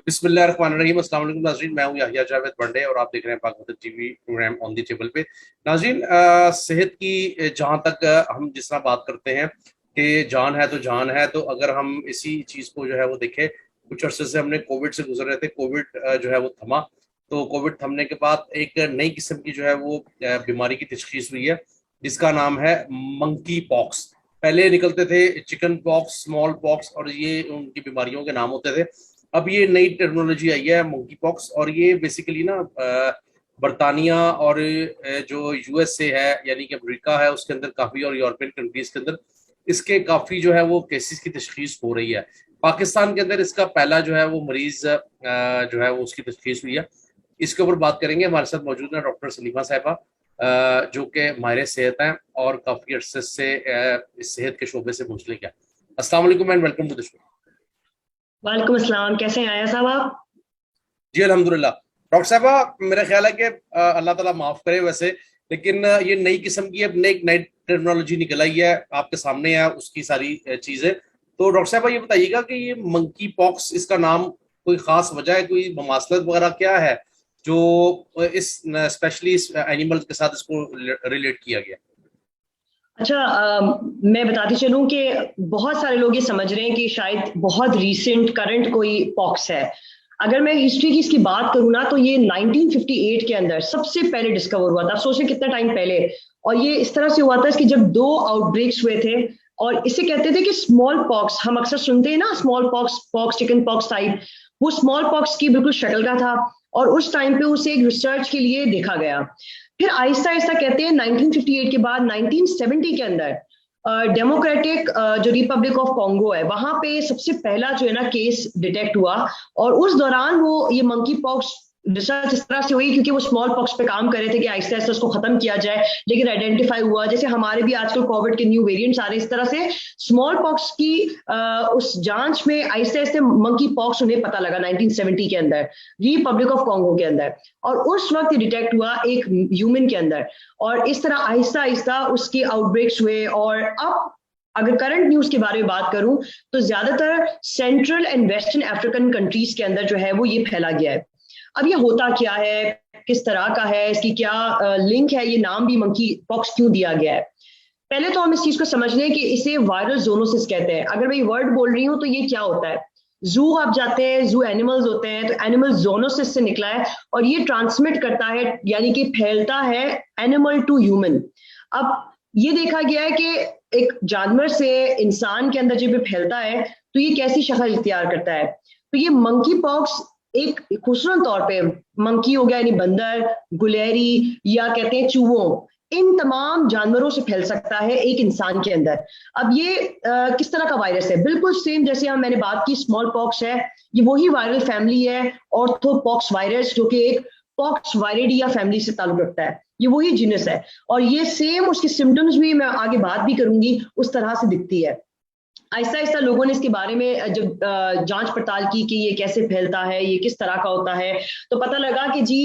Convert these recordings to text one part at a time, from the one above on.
बिस्मिल्लाहिर्रहमानिर्रहीम। अस्सलाम वालेकुम नाज़रीन, मैं हूं याहिया जावेद बंडे और आप देख रहे हैं Pak Watan TV program on the table पे। नाज़रीन, सेहत की जहां तक हम जिस तरह बात करते हैं कि जान है तो जान है, तो अगर हम इसी चीज़ को जो है वो देखें, कुछ अरसे से हमने कोविड से गुजर रहे थे। कोविड जो है वो थमा, तो कोविड थमने के बाद एक नई किस्म की जो है वो बीमारी की तशखीस हुई है, जिसका नाम है मंकी पॉक्स। पहले निकलते थे चिकन पॉक्स, स्मॉल पॉक्स, और ये उनकी बीमारियों के नाम होते थे। अब ये नई टेक्नोलॉजी आई है मंकी पॉक्स, और ये बेसिकली ना बरतानिया और जो यूएसए है यानी कि अमेरिका है उसके अंदर काफ़ी, और यूरोपियन कंट्रीज के अंदर इसके काफ़ी जो है वो केसेस की तशखीस हो रही है। पाकिस्तान के अंदर इसका पहला जो है वो मरीज जो है वो उसकी तशखीस हुई है। इसके ऊपर बात करेंगे। हमारे साथ मौजूद है डॉक्टर सलीमा साहिबा, जो कि माहिर सेहत हैं और काफ़ी अरसे से इस सेहत के शोबे से मुंसलिक है। अस्सलाम वालेकुम and welcome to the show. वालेकुम अस्सलाम। कैसे हैं आया साहब आप? जी अल्हम्दुलिल्लाह। डॉक्टर साहबा, मेरा ख्याल है कि अल्लाह ताला माफ करे वैसे, लेकिन ये नई किस्म की अब नई नई टेक्नोलॉजी निकल आई है, आपके सामने है उसकी सारी चीजें। तो डॉक्टर साहबा ये बताइएगा कि ये मंकी पॉक्स, इसका नाम कोई खास वजह है, कोई ममासलत वगैरह क्या है जो इस स्पेशली इस एनिमल के साथ इसको रिलेट किया गया? अच्छा, मैं बताती चलूं कि बहुत सारे लोग ये समझ रहे हैं कि शायद बहुत रीसेंट करंट कोई पॉक्स है। अगर मैं हिस्ट्री की इसकी बात करूं ना, तो ये 1958 के अंदर सबसे पहले डिस्कवर हुआ था। आप सोचें कितना टाइम पहले। और ये इस तरह से हुआ था कि जब दो आउटब्रेक्स हुए थे, और इसे कहते थे कि स्मॉल पॉक्स। हम अक्सर सुनते हैं ना, small pox, pox chicken pox type. वो स्मॉल पॉक्स की बिल्कुल शक्ल का था, और उस टाइम पे उसे एक रिसर्च के लिए देखा गया। फिर आहिस्ता आहिस्ता कहते हैं 1958 के बाद 1970 के अंदर डेमोक्रेटिक जो रिपब्लिक ऑफ कॉन्गो है, वहां पे सबसे पहला जो है ना केस डिटेक्ट हुआ। और उस दौरान वो ये मंकी पॉक्स रिसर्च इस तरह से हुई क्योंकि वो स्मॉल पॉक्स पे काम कर रहे थे कि आहिस्ता आहिस्ता उसको खत्म किया जाए, लेकिन आइडेंटिफाई हुआ। जैसे हमारे भी आजकल कोविड के न्यू वेरिएंट्स आ रहे हैं, इस तरह से स्मॉल पॉक्स की उस जांच में आहिस्ता आहिस्ता मंकी पॉक्स उन्हें पता लगा 1970 के अंदर, रिपब्लिक ऑफ कॉन्गो के अंदर। और उस वक्त डिटेक्ट हुआ एक ह्यूमन के अंदर, और इस तरह आहिस्ता आहिस्ता उसके आउटब्रेक्स हुए। और अब अगर करंट न्यूज के बारे में बात करूं, तो ज्यादातर central and western African countries के अंदर जो है वो ये फैला गया है। अब ये होता क्या है, किस तरह का है, इसकी क्या लिंक है, ये नाम भी मंकी पॉक्स क्यों दिया गया है? पहले तो हम इस चीज को समझ लें कि इसे वायरल जोनोसिस कहते हैं। अगर मैं ये वर्ड बोल रही हूं तो ये क्या होता है? जू आप जाते हैं, जू एनिमल्स होते हैं, तो एनिमल जोनोसिस से निकला है, और ये ट्रांसमिट करता है, यानी कि फैलता है एनिमल टू ह्यूमन। अब ये देखा गया है कि एक जानवर से इंसान के अंदर जब ये फैलता है तो ये कैसी शक्ल इख्तियार करता है। तो ये मंकी पॉक्स एक खूबसूरत तौर पे, मंकी हो गया यानी बंदर, गुलेरी, या कहते हैं चूहों, इन तमाम जानवरों से फैल सकता है एक इंसान के अंदर। अब ये किस तरह का वायरस है? बिल्कुल सेम जैसे हम मैंने बात की स्मॉल पॉक्स है, ये वही वायरल फैमिली है, ऑर्थोपॉक्स वायरस, जो कि एक पॉक्स वायरिडिया फैमिली से ताल्लुक रखता है। ये वही जीनस है, और ये सेम उसकी सिम्टम्स भी, मैं आगे बात भी करूंगी, उस तरह से दिखती है। आहिस्ता आहिस्ता लोगों ने इसके बारे में जब जांच पड़ताल की कि ये कैसे फैलता है, ये किस तरह का होता है, तो पता लगा कि जी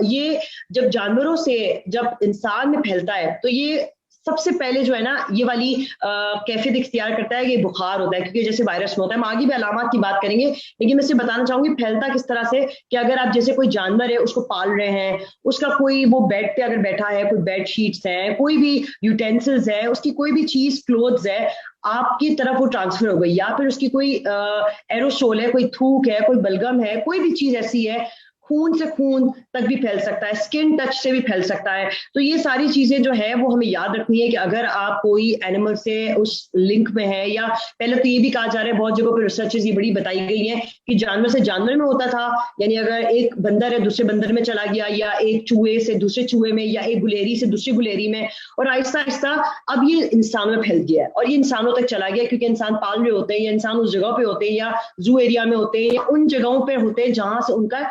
ये जब जानवरों से जब इंसान में फैलता है तो ये सबसे पहले जो है ना, ये वाली कैफियत इख्तियार करता है कि बुखार होता है, क्योंकि जैसे वायरस में होता है। हम आगे भी अलामात की बात करेंगे, लेकिन मैं सिर्फ बताना चाहूंगी फैलता किस तरह से, कि अगर आप जैसे कोई जानवर है उसको पाल रहे हैं, उसका कोई वो बेड पे अगर बैठा है, कोई बेड शीट्स है, कोई भी यूटेंसिल्स है, उसकी कोई भी चीज, क्लोथ्स है, आपकी तरफ वो ट्रांसफर हो गई, या फिर उसकी कोई एरोसोल है, कोई थूक है, कोई बलगम है, कोई भी चीज ऐसी है, खून से खून तक भी फैल सकता है, स्किन टच से भी फैल सकता है। तो ये सारी चीजें जो है वो हमें याद रखनी है कि अगर आप कोई एनिमल से उस लिंक में है, या पहले तो ये भी कहा जा रहा है, बहुत जगहों पर रिसर्चेस ये बड़ी बताई गई है कि जानवर से जानवर में होता था, यानी अगर एक बंदर है दूसरे बंदर में चला गया, या एक चूहे से दूसरे चूहे में, या एक गुलेरी से दूसरी गुलेरी में, और आहिस्ता आहिस्ता अब ये इंसानों में फैल गया है, और ये इंसानों तक चला गया, क्योंकि इंसान पाल रहे होते हैं, या इंसान उस जगह पे होते हैं, या जू एरिया में होते हैं, या उन जगहों पे होते हैं जहां से उनका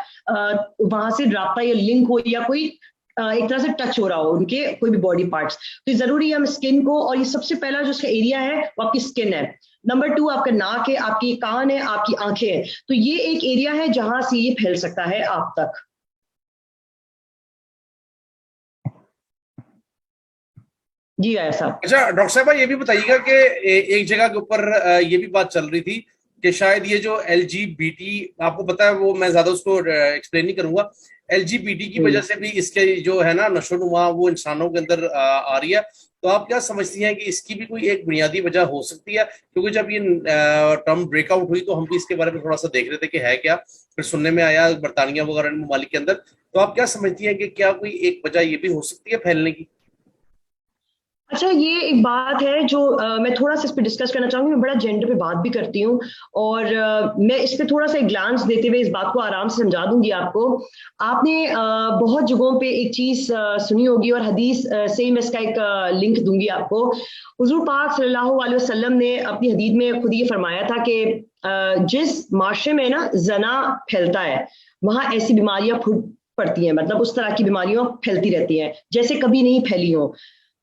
वहां से रास्ता या लिंक हो, या कोई एक तरह से टच हो रहा हो उनके कोई भी बॉडी पार्ट्स। तो जरूरी है हम स्किन को, और ये सबसे पहला जो इसका एरिया है वो आपकी स्किन है। नंबर 2 आपका नाक है, आपकी कान है, आपकी आंखें हैं। तो ये एक एरिया है जहां से ये फैल सकता है आप तक। जी आया साहब। अच्छा डॉक्टर साहब, ये भी बताइएगा कि एक जगह के ऊपर ये भी बात चल रही थी कि शायद ये जो LGBT, आपको पता है वो, मैं ज्यादा उसको एक्सप्लेन नहीं करूंगा, LGBT की वजह से भी इसके जो है ना नशोनुमा वो इंसानों के अंदर आ रही है। तो आप क्या समझती हैं कि इसकी भी कोई एक बुनियादी वजह हो सकती है? क्योंकि जब ये टर्म ब्रेकआउट हुई तो हम भी इसके बारे में थोड़ा सा देख रहे थे कि है क्या, फिर सुनने में आया बरतानिया वगैरह ममालिक के अंदर। तो आप क्या समझती हैं कि क्या कोई एक वजह ये भी हो सकती है फैलने की? अच्छा, ये एक बात है जो मैं थोड़ा सा इस पे डिस्कस करना चाहूंगी। मैं बड़ा जेंडर पे बात भी करती हूँ, और मैं इस पे थोड़ा सा एक ग्लांस देते हुए इस बात को आराम से समझा दूंगी आपको। आपने बहुत जगहों पे एक चीज सुनी होगी, और हदीस से ही मैं इसका एक लिंक दूंगी आपको। हुजूर पाक सल्लल्लाहु अलैहि वसल्लम ने अपनी हदीस में खुद ये फरमाया था कि जिस माशरे में ना जना फैलता है, वहां ऐसी बीमारियां फूट पड़ती हैं, मतलब उस तरह की बीमारियां फैलती रहती हैं जैसे कभी नहीं फैली हो।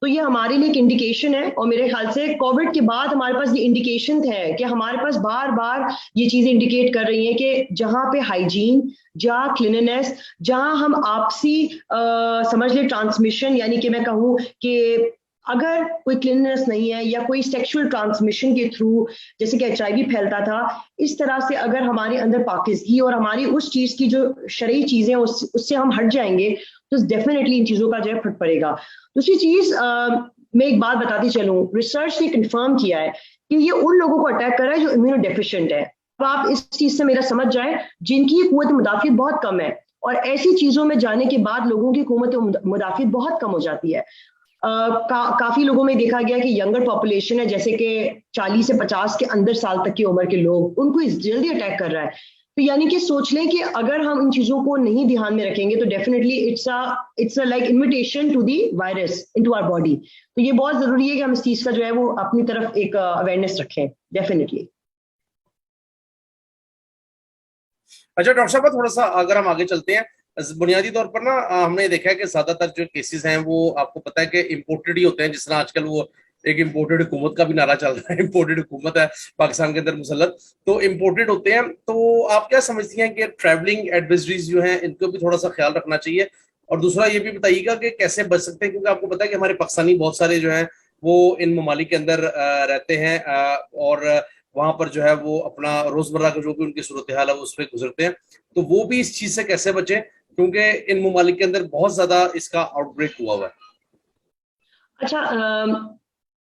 तो ये हमारे लिए एक इंडिकेशन है, और मेरे ख्याल से कोविड के बाद हमारे पास ये इंडिकेशन है कि हमारे पास बार बार ये चीजें इंडिकेट कर रही हैं कि जहां पे हाइजीन, जहां क्लीननेस, जहां हम आपसी समझ ले ट्रांसमिशन, यानी कि मैं कहूँ कि अगर कोई क्लीननेस नहीं है या कोई सेक्सुअल ट्रांसमिशन के थ्रू जैसे कि HIV फैलता था, इस तरह से अगर हमारे अंदर पाकिज़गी और हमारी उस चीज की जो शरई चीजें उससे हम हट जाएंगे, तो डेफिनेटली इन चीजों का जो है फर्क पड़ेगा। दूसरी चीज, मैं एक बात बताती चलूं, रिसर्च ने कंफर्म किया है कि ये उन लोगों को अटैक कर रहा है जो इम्यूनो डेफिशिएंट है। अब आप इस चीज से मेरा समझ जाए, जिनकी कुव्वत मुदाफियत बहुत कम है, और ऐसी चीजों में जाने के बाद लोगों की कुव्वत मुदाफियत बहुत कम हो जाती है। काफी लोगों में देखा गया कि यंगर पॉपुलेशन है, जैसे कि 40 से 50 के अंदर साल तक की उम्र के लोग, उनको जल्दी अटैक कर रहा है। तो यानी कि सोच लें कि अगर हम इन चीजों को नहीं ध्यान में रखेंगे तो definitely it's a like invitation to the virus into our body. तो ये बहुत जरूरी है कि हम इस चीज का जो है वो अपनी तरफ एक अवेयरनेस रखें, डेफिनेटली। अच्छा डॉक्टर साहब, थोड़ा सा अगर हम आगे चलते हैं, बुनियादी तौर पर ना हमने देखा है कि ज्यादातर जो केसेस हैं वो आपको पता है कि इम्पोर्टेड ही होते हैं। जिस तरह आजकल वो एक इम्पोर्टेड हुकूमत का भी नारा चल रहा है, इम्पोर्टेड हुकूमत है पाकिस्तान के अंदर मुसल्लत, तो इम्पोर्टेड होते हैं। तो आप क्या समझती हैं कि ट्रैवलिंग एडवाइजरीज जो हैं इनको भी थोड़ा सा ख्याल रखना चाहिए? और दूसरा ये भी बताइएगा कि कैसे बच सकते हैं, क्योंकि आपको पता है कि हमारे पाकिस्तानी बहुत सारे जो हैं वो इन ममालिक के अंदर रहते हैं, और वहां पर जो है वो अपना रोजमर्रा का जो भी उनकी सूरत हाल है उस पर गुजरते हैं। तो वो भी इस चीज से कैसे बचें, क्योंकि इन ममालिक के अंदर बहुत ज्यादा इसका आउटब्रेक हुआ हुआ है। अच्छा,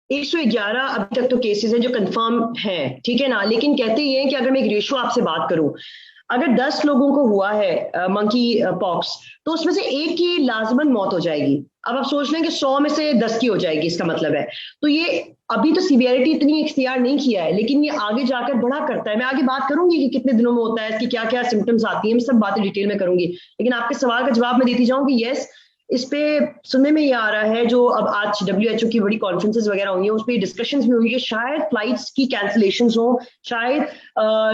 111 अभी तक तो केसेस हैं जो कंफर्म हैं, ठीक है ना। लेकिन कहते ये हैं कि अगर मैं एक रेशो आपसे बात करूं, अगर 10 लोगों को हुआ है मंकी पॉक्स, तो उसमें से एक की लाजमन मौत हो जाएगी। अब आप सोच लें कि 100 में से 10 की हो जाएगी, इसका मतलब है। तो ये अभी तो सीवियरिटी इतनी इख्तियार नहीं किया है, लेकिन ये आगे जाकर बड़ा करता है। मैं आगे बात करूंगी कि कितने दिनों में होता है, इसकी क्या क्या सिम्टम्स आती हैं, मैं सब बातें डिटेल में करूंगी। लेकिन आपके सवाल का जवाब मैं देती जाऊं कि यस, इस पे सुनने में ये आ रहा है, जो अब आज WHO की बड़ी कॉन्फ्रेंसेस वगैरह हुई है, उस पर डिस्कशंस भी हुई कि शायद फ्लाइट्स की कैंसिलेशंस हो, शायद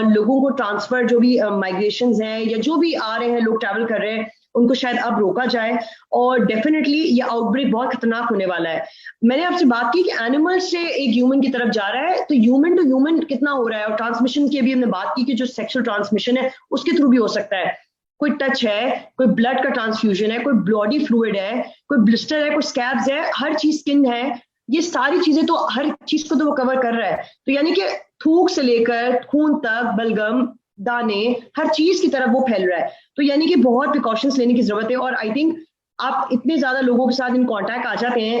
लोगों को ट्रांसफर जो भी माइग्रेशंस हैं या जो भी आ रहे हैं, लोग ट्रैवल कर रहे हैं, उनको शायद अब रोका जाए। और डेफिनेटली ये आउटब्रेक बहुत खतरनाक होने वाला है। मैंने आपसे बात की कि एनिमल से एक ह्यूमन की तरफ जा रहा है, तो ह्यूमन टू ह्यूमन कितना हो रहा है, और ट्रांसमिशन की भी हमने बात की कि जो सेक्सुअल ट्रांसमिशन है उसके थ्रू भी हो सकता है। कोई टच है, कोई ब्लड का ट्रांसफ्यूजन है, कोई बॉडी फ्लूइड है, कोई ब्लिस्टर है, कोई स्कैब्स है, हर चीज, स्किन है, ये सारी चीजें तो हर चीज को तो वो कवर कर रहा है। तो यानी कि थूक से लेकर खून तक, बलगम, दाने, हर चीज की तरफ वो फैल रहा है। तो यानी कि बहुत प्रिकॉशंस लेने की जरूरत है। और आई थिंक आप इतने ज्यादा लोगों के साथ इन कांटेक्ट आ जाते हैं,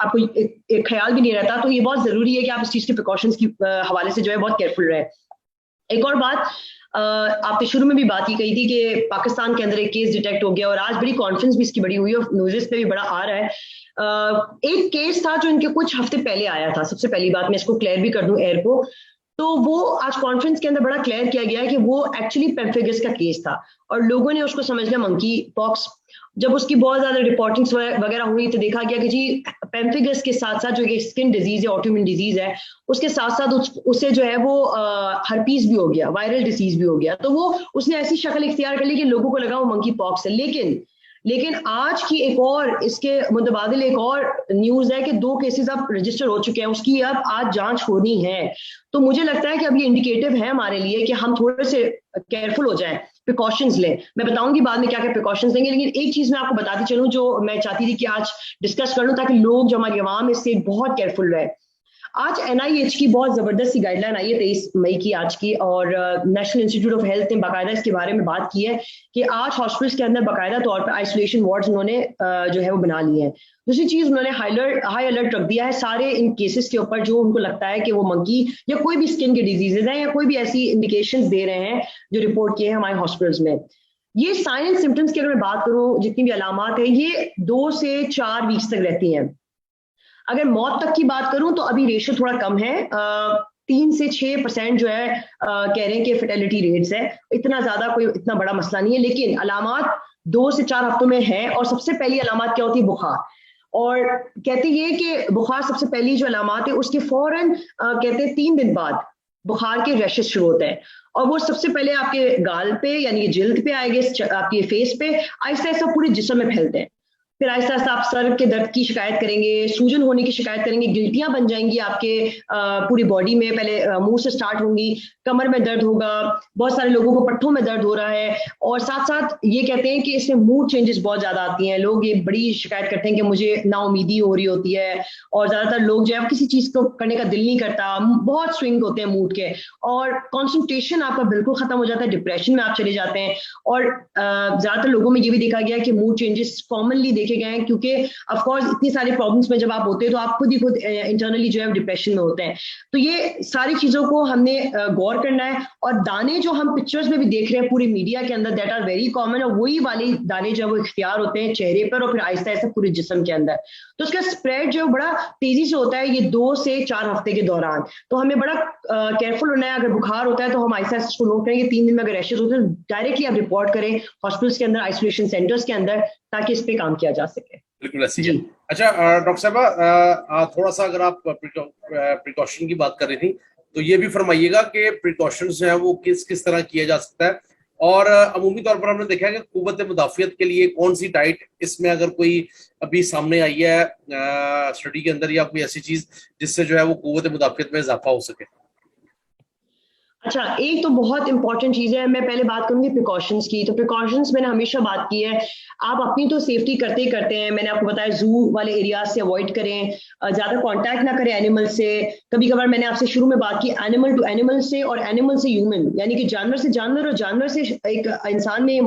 आपको एक ख्याल भी नहीं रहता। तो ये बहुत जरूरी है कि आप इस चीज के प्रिकॉशंस की हवाले से जो है बहुत केयरफुल रहे। एक और बात, आपने शुरू में भी बात की कही थी कि पाकिस्तान के अंदर एक केस डिटेक्ट हो गया, और आज बड़ी कॉन्फ्रेंस भी इसकी बड़ी हुई और न्यूज़ पे भी बड़ा आ रहा है। एक केस था जो इनके कुछ हफ्ते पहले आया था। सबसे पहली बात मैं इसको क्लियर भी कर दूं एयर को, तो वो आज कॉन्फ्रेंस के अंदर बड़ा क्लियर किया गया है कि वो एक्चुअली पेम्फिगस का केस था, और लोगों ने उसको समझ लिया मंकी पॉक्स। जब उसकी बहुत ज्यादा रिपोर्टिंग्स वगैरह हुई तो देखा गया कि जी पेम्फिगस के साथ साथ जो एक स्किन डिजीज है, ऑटोइम्यून डिजीज है, उसके साथ साथ उसे जो है वो हर्पीस भी हो गया, वायरल डिसीज भी हो गया। तो वो उसने ऐसी शक्ल इख्तियार कर ली कि लोगों को लगा वो मंकी पॉक्स है। लेकिन आज की एक और इसके मुतबादिल एक और न्यूज है कि 2 केसेस अब रजिस्टर हो चुके हैं, उसकी अब आज जांच होनी है। तो मुझे लगता है कि अब ये इंडिकेटिव है हमारे लिए कि हम थोड़े से केयरफुल हो जाएं, प्रिकॉशंस लें। मैं बताऊंगी बाद में क्या क्या प्रिकॉशंस लेंगे, लेकिन एक चीज मैं आपको बताती चलूं जो मैं चाहती थी कि आज डिस्कस कर लूं, ताकि लोग जो हमारी आवाम है इससे बहुत केयरफुल रहे। आज NIH की बहुत जबरदस्त गाइडलाइन आई है 23 मई की आज की, और नेशनल इंस्टीट्यूट ऑफ हेल्थ ने बाकायदा इसके बारे में बात की है कि आज हॉस्पिटल्स के अंदर बाकायदा तौर पर आइसोलेशन वार्ड्स उन्होंने जो है वो बना लिए हैं। दूसरी चीज, उन्होंने हाई अलर्ट रख दिया है सारे इन केसेस के ऊपर जो उनको लगता है कि वो मंकी या कोई भी स्किन के डिजीजेज हैं या कोई भी ऐसी इंडिकेशंस दे रहे हैं जो रिपोर्ट किए हैं हमारे हॉस्पिटल्स में। ये साइन एंड सिम्टम्स की अगर मैं बात करूं, जितनी भी अलामात है ये 2 से 4 वीक्स तक रहती हैं। अगर मौत तक की बात करूं तो अभी रेशियो थोड़ा कम है, 3 से 6% जो है कह रहे हैं कि फर्टिलिटी रेट्स है, इतना ज्यादा कोई इतना बड़ा मसला नहीं है। लेकिन अलामात 2 से 4 हफ्तों में है, और सबसे पहली अलामत क्या होती है? बुखार। और कहते ये कि बुखार सबसे पहली जो अलामत है उसके फौरन कहते हैं 3 दिन बाद बुखार के रैशेस शुरू होते हैं, और वो सबसे पहले आपके गाल पे यानी कि जिल्द पे आएंगे, आपके फेस पे, आहिस्ता आहिस्ता पूरे जिस्म में फैलते हैं। फिर आहिस्ता आहिस्ता आप सर के दर्द की शिकायत करेंगे, सूजन होने की शिकायत करेंगे, गिल्टियां बन जाएंगी आपके पूरी बॉडी में, पहले मुंह से स्टार्ट होंगी, कमर में दर्द होगा, बहुत सारे लोगों को पट्टों में दर्द हो रहा है, और साथ साथ ये कहते हैं कि इससे मूड चेंजेस बहुत ज्यादा आती हैं। लोग ये बड़ी शिकायत करते हैं कि मुझे नाउमीदी हो रही होती है, और ज्यादातर लोग जो है किसी चीज को करने का दिल नहीं करता, बहुत स्विंग होते हैं मूड के, और कॉन्सेंट्रेशन आपका बिल्कुल खत्म हो जाता है, डिप्रेशन में आप चले जाते हैं। और ज्यादातर लोगों में ये भी देखा गया कि मूड चेंजेस कॉमनली देखे गए हैं, क्योंकि ऑफ कोर्स इतनी सारी प्रॉब्लम्स में जब आप होते हैं तो आप खुद ही खुद इंटरनली जो है डिप्रेशन में होते हैं। तो ये सारी चीजों को हमने गौर करना है। और दाने जो हम पिक्चर्स में भी देख रहे हैं पूरी मीडिया के अंदर, दैट आर वेरी कॉमन, और वही वाले दाने जो है वो इख्तियार होते हैं चेहरे पर और फिर आहिस्ता आहिस्ता पूरे जिस्म के अंदर। तो उसका स्प्रेड जो है बड़ा तेजी से होता है ये 2 से 4 हफ्ते के दौरान। तो हमें बड़ा केयरफुल होना है। अगर बुखार होता है तो हम आहिस्ता आहिस्ता इसको नोट करेंगे, 3 दिन में अगर रैशेस होते हैं डायरेक्टली आप रिपोर्ट करें हॉस्पिटल्स के अंदर, आइसोलेशन सेंटर्स के अंदर, ताकि इस पे काम किया जा सके। बिल्कुल ऐसी है। अच्छा डॉक्टर साहबा, थोड़ा सा अगर आप प्रिकॉशन की बात कर रही थी तो ये भी फरमाइएगा कि प्रिकॉशंस जो है वो किस किस तरह किया जा सकता है, और अमूमी तौर पर हमने देखा है कि कुव्वत मुदाफियत के लिए कौन सी डाइट, इसमें अगर कोई अभी सामने आई है स्टडी के अंदर, या कोई ऐसी चीज जिससे जो है वो कुव्वत मुदाफियत में इजाफा हो सके। अच्छा, एक तो बहुत इंपॉर्टेंट चीज है, मैं पहले बात करूंगी प्रिकॉशंस की। तो प्रिकॉशंस मैंने हमेशा बात की है, आप अपनी तो सेफ्टी करते ही करते हैं। मैंने आपको बताया जू वाले एरियाज से अवॉइड करें, ज्यादा कांटेक्ट ना करें एनिमल से। कभी कभार मैंने आपसे शुरू में बात की एनिमल टू एनिमल से और एनिमल से ह्यूमन, यानी कि जानवर से जानवर और जानवर से एक इंसान में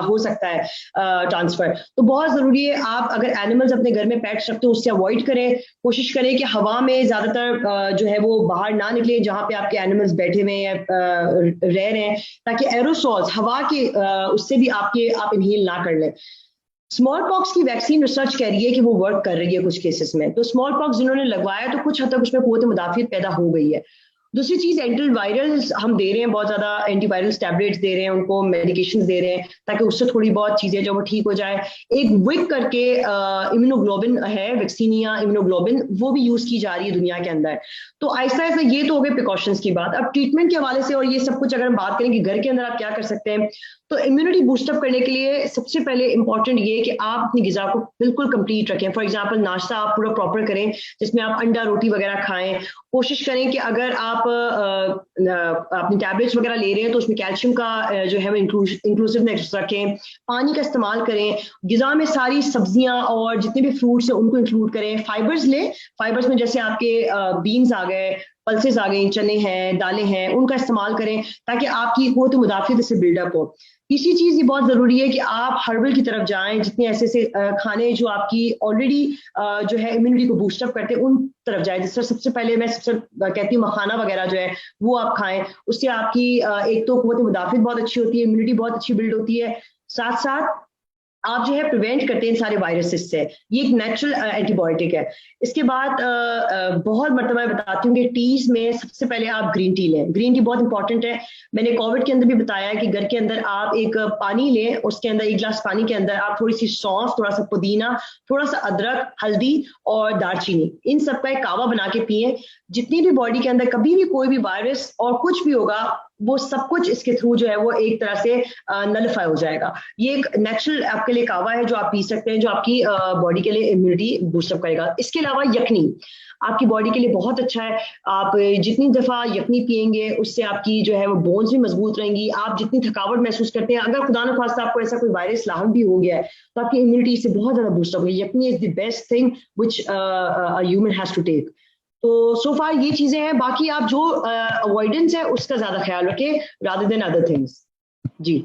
हो सकता है ट्रांसफर। तो बहुत जरूरी है आप अगर एनिमल्स अपने घर में पेट्स रखते हो उससे अवॉइड करें। कोशिश करें कि हवा में ज्यादातर जो है वो बाहर ना निकले जहां पे आपके एनिमल्स बैठे हुए हैं रह रहे हैं, ताकि एरोसॉल्स हवा के उससे भी आप इनहेल ना कर लें। स्मॉल पॉक्स की वैक्सीन रिसर्च कह रही है कि वो वर्क कर रही है कुछ केसेस में। तो स्मॉल पॉक्स जिन्होंने लगवाया तो कुछ हद तक उसमें कुव्वत मुदाफियत पैदा हो गई है। दूसरी चीज, एंटीवायरल्स हम दे रहे हैं, बहुत ज्यादा एंटीवायरल्स टैबलेट्स दे रहे हैं, उनको मेडिकेशंस दे रहे हैं ताकि उससे थोड़ी बहुत चीजें जो वो ठीक हो जाए। एक विक करके इम्यूनोग्लोबिन है, वैक्सीनिया इम्यूनोग्लोबिन, वो भी यूज की जा रही है दुनिया के अंदर। तो आहिस्ता आहिस्ता ये तो हो गए प्रिकॉशंस की बात। अब ट्रीटमेंट के हवाले से और ये सब कुछ अगर हम बात करें कि घर के अंदर आप क्या कर सकते हैं, तो इम्यूनिटी बूस्टअप करने के लिए सबसे पहले इंपॉर्टेंट ये है कि आप अपनी गिजा को बिल्कुल कंप्लीट रखें। फॉर एग्जांपल नाश्ता आप पूरा प्रॉपर करें, जिसमें आप अंडा रोटी वगैरह खाएं। कोशिश करें कि अगर आप अपनी टैबलेट्स वगैरह ले रहे हैं तो उसमें कैल्शियम का जो है वो इंक्लूसिवनेस रखें। पानी का इस्तेमाल करें। गिजा में सारी सब्जियां और जितने भी फ्रूट्स हैं उनको इंक्लूड करें। फाइबर्स लें, फाइबर्स में जैसे आपके बीन्स आ गए, पल्सेस आ गई, चने हैं, दालें हैं, उनका इस्तेमाल करें ताकि आपकी कुव्वत मुदाफियत इससे बिल्डअप हो। तीसरी चीज ये बहुत जरूरी है कि आप हर्बल की तरफ जाएं, जितने ऐसे ऐसे खाने जो आपकी ऑलरेडी जो है इम्यूनिटी को बूस्टअप करते हैं उन तरफ जाएं। जिस तरह सबसे पहले मैं सबसे कहती हूँ मखाना वगैरह जो है वो आप खाएं। उससे आपकी एक तो कुव्वत मुदाफियत बहुत अच्छी होती है, इम्यूनिटी बहुत अच्छी बिल्ड होती है, साथ साथ आप जो है प्रिवेंट करते हैं इन सारे वायरसेस से। ये एक नेचुरल एंटीबायोटिक है। इसके बाद बहुत मरतबा बताती हूँ कि टीज में सबसे पहले आप ग्रीन टी लें। ग्रीन टी बहुत इंपॉर्टेंट है। मैंने कोविड के अंदर भी बताया है कि घर के अंदर आप एक पानी लें, उसके अंदर 1 गिलास पानी के अंदर आप थोड़ी सी सौंफ, थोड़ा सा पुदीना, थोड़ा सा अदरक, हल्दी और दालचीनी, इन सब का एक कावा बना के पिए। जितनी भी बॉडी के अंदर कभी भी कोई भी वायरस और कुछ भी होगा वो सब कुछ इसके थ्रू जो है वो एक तरह से नलिफाई हो जाएगा। ये एक नेचुरल आपके लिए कावा है जो आप पी सकते हैं, जो आपकी बॉडी के लिए इम्यूनिटी बूस्टअप करेगा। इसके अलावा यखनी आपकी बॉडी के लिए बहुत अच्छा है। आप जितनी दफा यखनी पिएंगे उससे आपकी जो है वो बोन्स भी मजबूत रहेंगी। आप जितनी थकावट महसूस करते हैं, अगर खुदा न खास्ता आपको ऐसा कोई वायरस लाहक भी हो गया है तो आपकी इम्यूनिटी से बहुत ज्यादा बूस्टअप होगी। Yakhni is the best thing which a human has to take. तो सो फार ये चीजें हैं, बाकी आप जो अवॉइडेंस है उसका ज्यादा ख्याल रखें रादर देन अदर थिंग्स। जी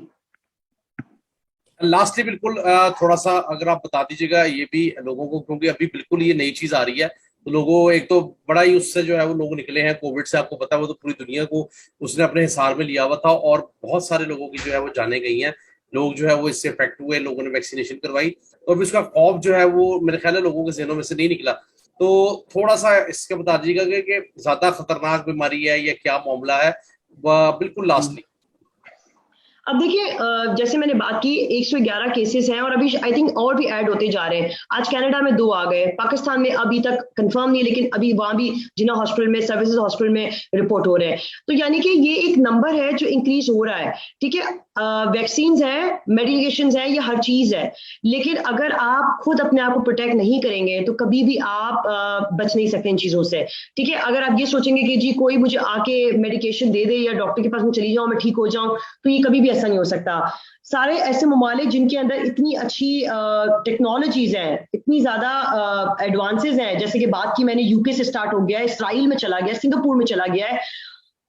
लास्टली बिल्कुल थोड़ा सा अगर आप बता दीजिएगा ये भी लोगों को, क्योंकि अभी बिल्कुल ये नई चीज आ रही है, तो लोगों एक तो बड़ा ही उससे जो है वो लोग निकले हैं कोविड से, आपको पता है वो तो पूरी दुनिया को उसने अपने हिसार में लिया हुआ था और बहुत सारे लोगों की जो है वो जाने गई हैं, लोग जो है वो इससे इफेक्ट हुए, लोगों ने वैक्सीनेशन करवाई और फिर उसका खौफ जो है वो मेरे ख्याल है लोगों के जहनों में से नहीं निकला। तो थोड़ा सा इसके बता दीजिएगा कि ज्यादा खतरनाक बीमारी है या क्या मामला है, बिल्कुल लास्टली। अब देखिए जैसे मैंने बात की 111 केसेस हैं और अभी आई थिंक और भी ऐड होते जा रहे हैं। आज कनाडा में 2 आ गए, पाकिस्तान में अभी तक कंफर्म नहीं है, लेकिन अभी वहां भी जिन्ना हॉस्पिटल में, सर्विसेज हॉस्पिटल में रिपोर्ट हो रहे हैं। तो यानी कि ये एक नंबर है जो इंक्रीज हो रहा है। ठीक है, वैक्सीन है, मेडिकेशन है, ये हर चीज है, लेकिन अगर आप खुद अपने आप को प्रोटेक्ट नहीं करेंगे तो कभी भी आप बच नहीं सकते इन चीजों से। ठीक है, अगर आप ये सोचेंगे कि जी कोई मुझे आके मेडिकेशन दे दे या डॉक्टर के पास मैं चली जाऊं, मैं ठीक हो जाऊं, तो ये कभी भी ऐसा नहीं हो सकता। सारे ऐसे ममालिक जिनके अंदर इतनी अच्छी टेक्नोलॉजीज हैं, इतनी ज्यादा एडवांसेस हैं, जैसे कि बात की मैंने यूके से स्टार्ट हो गया है, इसराइल में चला गया, सिंगापुर में चला गया है,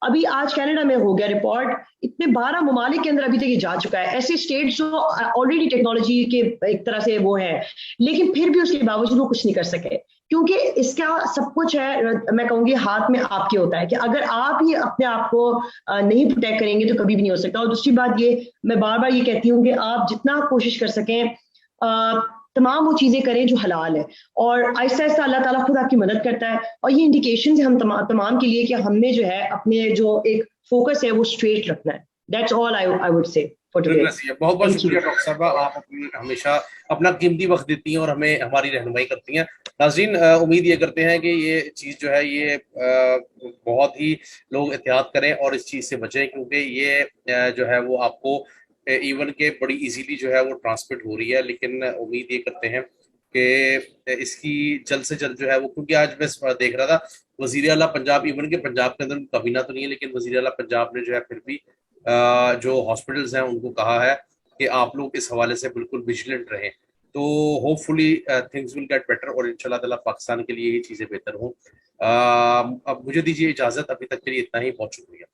अभी आज कनाडा में हो गया रिपोर्ट, इतने 12 ममालिक के अंदर अभी तक ये जा चुका है। ऐसे स्टेट जो ऑलरेडी टेक्नोलॉजी के एक तरह से वो है, लेकिन फिर भी उसके बावजूद वो कुछ नहीं कर सके, क्योंकि इसका सब कुछ है, मैं कहूंगी हाथ में आपके होता है कि अगर आप ही अपने आप को नहीं प्रोटेक्ट करेंगे तो कभी भी नहीं हो सकता। और दूसरी बात ये, मैं बार बार ये कहती हूँ कि आप जितना कोशिश कर सकें तमाम वो चीजें करें जो हलाल है, और आहिस्ता आहिस्ता अल्लाह ताला खुद आपकी मदद करता है। और ये इंडिकेशन है हम तमाम के लिए कि हमने जो है अपने जो एक फोकस है वो स्ट्रेट रखना है। That's all I would say for today. बहुत बहुत थैंक यू। शुक्रिया डॉक्टर साहबा, आप अपनी हमेशा अपना कीमती वक्त देती हैं और हमें हमारी रहनुमाई करती हैं। नाज़रीन, उम्मीद ये करते हैं कि ये चीज़ जो है ये बहुत ही लोग एहतियात करें और इस चीज़ से बचें, क्योंकि ये जो है वो आपको इवन के बड़ी इजीली जो है वो ट्रांसमिट हो रही है। लेकिन उम्मीद ये करते हैं कि इसकी जल्द से जल्द जो है वो, क्योंकि आज मैं देख रहा था वजीर आला पंजाब, इवन के पंजाब के अंदर काबीना तो नहीं है, लेकिन वजीर आला पंजाब ने जो है फिर भी जो हॉस्पिटल्स हैं उनको कहा है कि आप लोग इस हवाले से बिल्कुल विजिलेंट रहें। तो hopefully things will get better और इंशाल्लाह ताला पाकिस्तान के लिए ये चीज़ें बेहतर हों। अब मुझे दीजिए इजाज़त, अभी तक के लिए इतना ही, बहुत शुक्रिया।